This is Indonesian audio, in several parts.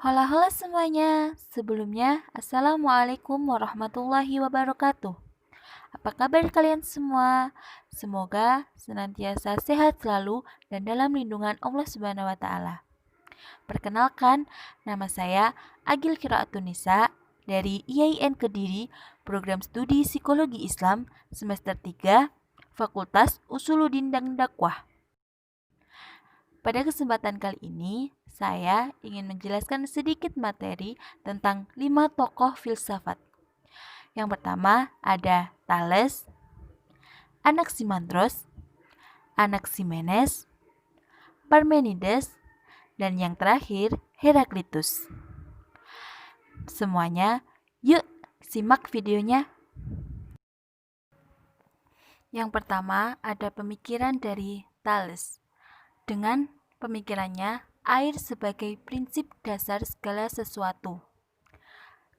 Halo halo semuanya, sebelumnya Assalamualaikum warahmatullahi wabarakatuh. Apa kabar kalian semua? Semoga senantiasa sehat selalu dan dalam lindungan Allah Subhanahu wa taala. Perkenalkan, nama saya Agil Kiraatunisa dari IAIN Kediri, Program Studi Psikologi Islam semester 3, Fakultas Usuluddin dan Dakwah. Pada kesempatan kali ini, saya ingin menjelaskan sedikit materi tentang 5 tokoh filsafat. Yang pertama ada Thales, Anaximandros, Anaximenes, Parmenides, dan yang terakhir Heraklitus. Semuanya, yuk simak videonya. Yang pertama ada pemikiran dari Thales. Dengan pemikirannya, air sebagai prinsip dasar segala sesuatu.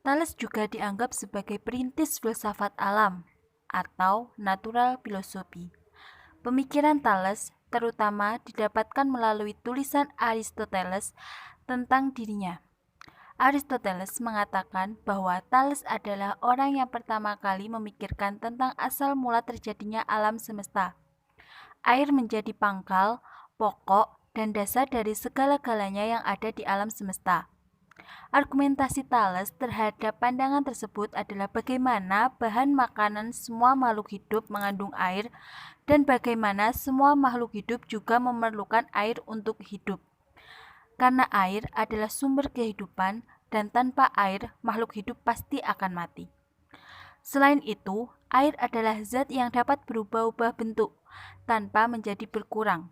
Thales juga dianggap sebagai perintis filsafat alam atau natural philosophy. Pemikiran Thales terutama didapatkan melalui tulisan Aristoteles tentang dirinya. Aristoteles mengatakan bahwa Thales adalah orang yang pertama kali memikirkan tentang asal mula terjadinya alam semesta. Air menjadi pangkal, pokok, dan dasar dari segala-galanya yang ada di alam semesta. Argumentasi Thales terhadap pandangan tersebut adalah bagaimana bahan makanan semua makhluk hidup mengandung air dan bagaimana semua makhluk hidup juga memerlukan air untuk hidup. Karena air adalah sumber kehidupan dan tanpa air makhluk hidup pasti akan mati. Selain itu, air adalah zat yang dapat berubah-ubah bentuk tanpa menjadi berkurang.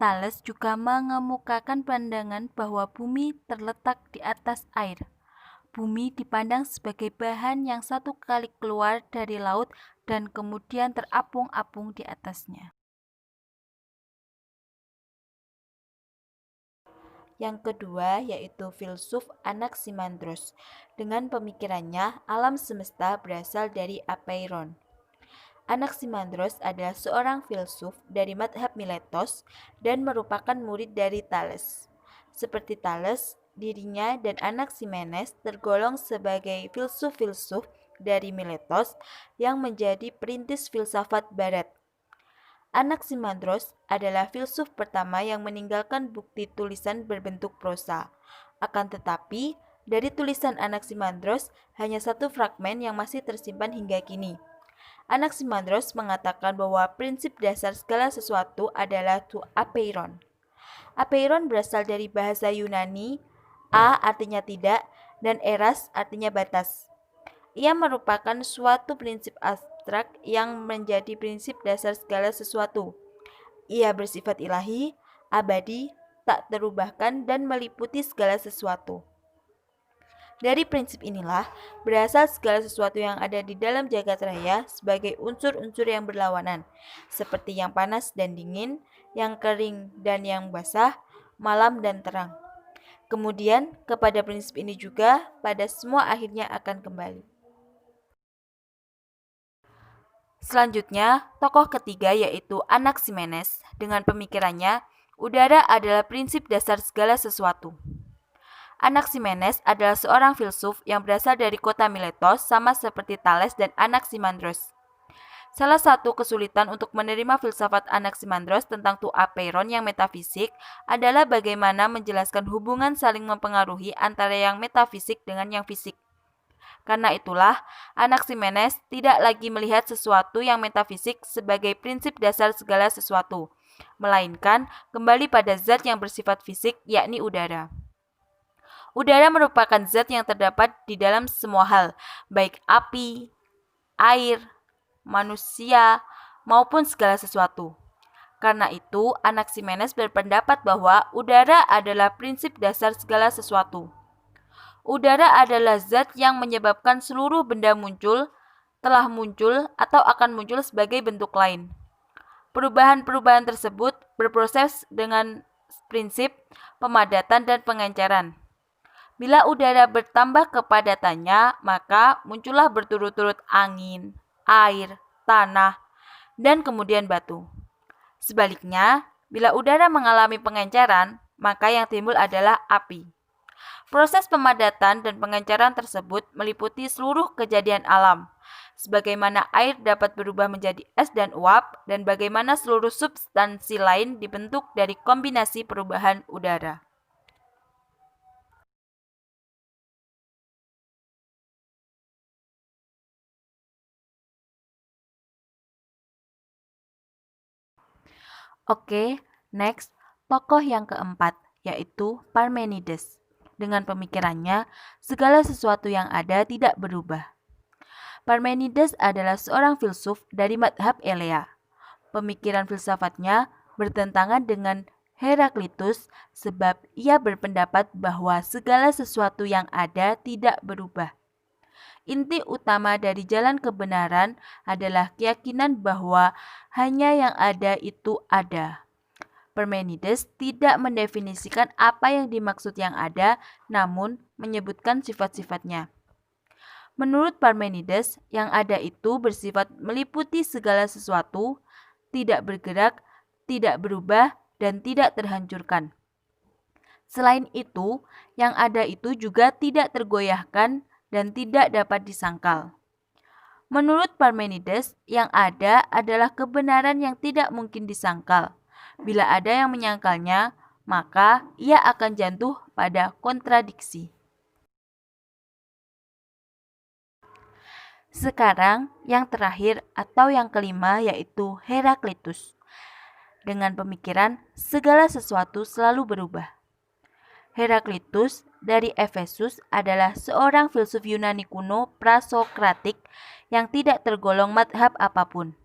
Thales juga mengemukakan pandangan bahwa bumi terletak di atas air. Bumi dipandang sebagai bahan yang satu kali keluar dari laut dan kemudian terapung-apung di atasnya. Yang kedua yaitu filsuf Anaximandros. Dengan pemikirannya, alam semesta berasal dari apeiron. Anaximandros adalah seorang filsuf dari madhab Miletos dan merupakan murid dari Thales. Seperti Thales, dirinya dan Anaximenes tergolong sebagai filsuf-filsuf dari Miletos yang menjadi perintis filsafat barat. Anaximandros adalah filsuf pertama yang meninggalkan bukti tulisan berbentuk prosa. Akan tetapi, dari tulisan Anaximandros hanya satu fragmen yang masih tersimpan hingga kini. Anaximandros mengatakan bahwa prinsip dasar segala sesuatu adalah to apeiron. Apeiron berasal dari bahasa Yunani, a artinya tidak, dan eras artinya batas. Ia merupakan suatu prinsip abstrak yang menjadi prinsip dasar segala sesuatu. Ia bersifat ilahi, abadi, tak terubahkan, dan meliputi segala sesuatu. Dari prinsip inilah berasal segala sesuatu yang ada di dalam jagat raya sebagai unsur-unsur yang berlawanan, seperti yang panas dan dingin, yang kering dan yang basah, malam dan terang. Kemudian, kepada prinsip ini juga pada semua akhirnya akan kembali. Selanjutnya, tokoh ketiga yaitu Anaximenes. Dengan pemikirannya, udara adalah prinsip dasar segala sesuatu. Anaximenes adalah seorang filsuf yang berasal dari kota Miletos sama seperti Thales dan Anaximandros. Salah satu kesulitan untuk menerima filsafat Anaximandros tentang tu apeiron yang metafisik adalah bagaimana menjelaskan hubungan saling mempengaruhi antara yang metafisik dengan yang fisik. Karena itulah, Anaximenes tidak lagi melihat sesuatu yang metafisik sebagai prinsip dasar segala sesuatu, melainkan kembali pada zat yang bersifat fisik, yakni udara. Udara merupakan zat yang terdapat di dalam semua hal, baik api, air, manusia, maupun segala sesuatu. Karena itu, Anaximenes berpendapat bahwa udara adalah prinsip dasar segala sesuatu. Udara adalah zat yang menyebabkan seluruh benda muncul, telah muncul, atau akan muncul sebagai bentuk lain. Perubahan-perubahan tersebut berproses dengan prinsip pemadatan dan pengenceran. Bila udara bertambah kepadatannya, maka muncullah berturut-turut angin, air, tanah, dan kemudian batu. Sebaliknya, bila udara mengalami pengenceran, maka yang timbul adalah api. Proses pemadatan dan pengenceran tersebut meliputi seluruh kejadian alam, sebagaimana air dapat berubah menjadi es dan uap, dan bagaimana seluruh substansi lain dibentuk dari kombinasi perubahan udara. Oke, next, tokoh yang keempat, yaitu Parmenides. Dengan pemikirannya, segala sesuatu yang ada tidak berubah. Parmenides adalah seorang filsuf dari madhab Elea. Pemikiran filsafatnya bertentangan dengan Heraklitus sebab ia berpendapat bahwa segala sesuatu yang ada tidak berubah. Inti utama dari jalan kebenaran adalah keyakinan bahwa hanya yang ada itu ada. Parmenides tidak mendefinisikan apa yang dimaksud yang ada, namun menyebutkan sifat-sifatnya. Menurut Parmenides, yang ada itu bersifat meliputi segala sesuatu, tidak bergerak, tidak berubah, dan tidak terhancurkan. Selain itu, yang ada itu juga tidak tergoyahkan dan tidak dapat disangkal. Menurut Parmenides, yang ada adalah kebenaran yang tidak mungkin disangkal. Bila ada yang menyangkalnya, maka ia akan jatuh pada kontradiksi. Sekarang, yang terakhir atau yang kelima yaitu Heraklitus. Dengan pemikiran segala sesuatu selalu berubah. Heraklitus dari Efesus adalah seorang filsuf Yunani kuno prasokratik yang tidak tergolong madhab apapun.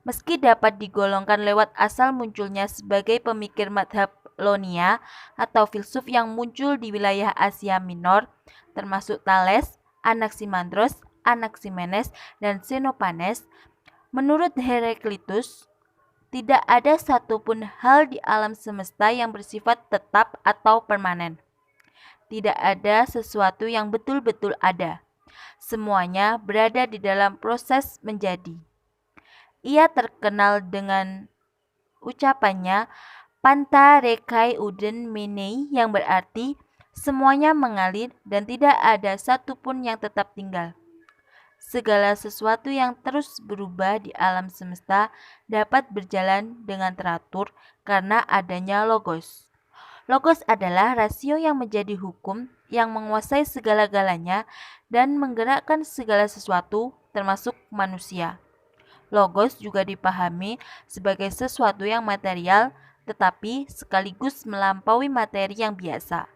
Meski dapat digolongkan lewat asal munculnya sebagai pemikir madhab Lonia atau filsuf yang muncul di wilayah Asia Minor, termasuk Thales, Anaximandros, Anaximenes, dan Xenophanes, menurut Heraklitus, tidak ada satupun hal di alam semesta yang bersifat tetap atau permanen. Tidak ada sesuatu yang betul-betul ada. Semuanya berada di dalam proses menjadi. Ia terkenal dengan ucapannya Panta rekai uden menei yang berarti semuanya mengalir dan tidak ada satupun yang tetap tinggal. Segala sesuatu yang terus berubah di alam semesta dapat berjalan dengan teratur karena adanya logos. Logos adalah rasio yang menjadi hukum yang menguasai segala-galanya dan menggerakkan segala sesuatu termasuk manusia. Logos juga dipahami sebagai sesuatu yang material tetapi sekaligus melampaui materi yang biasa.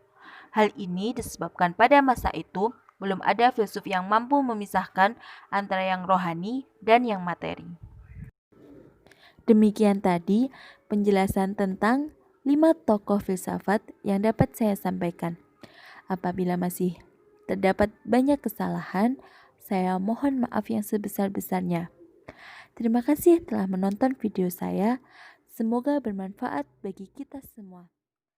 Hal ini disebabkan pada masa itu belum ada filsuf yang mampu memisahkan antara yang rohani dan yang materi. Demikian tadi penjelasan tentang 5 tokoh filsafat yang dapat saya sampaikan. Apabila masih terdapat banyak kesalahan, saya mohon maaf yang sebesar-besarnya. Terima kasih telah menonton video saya. Semoga bermanfaat bagi kita semua.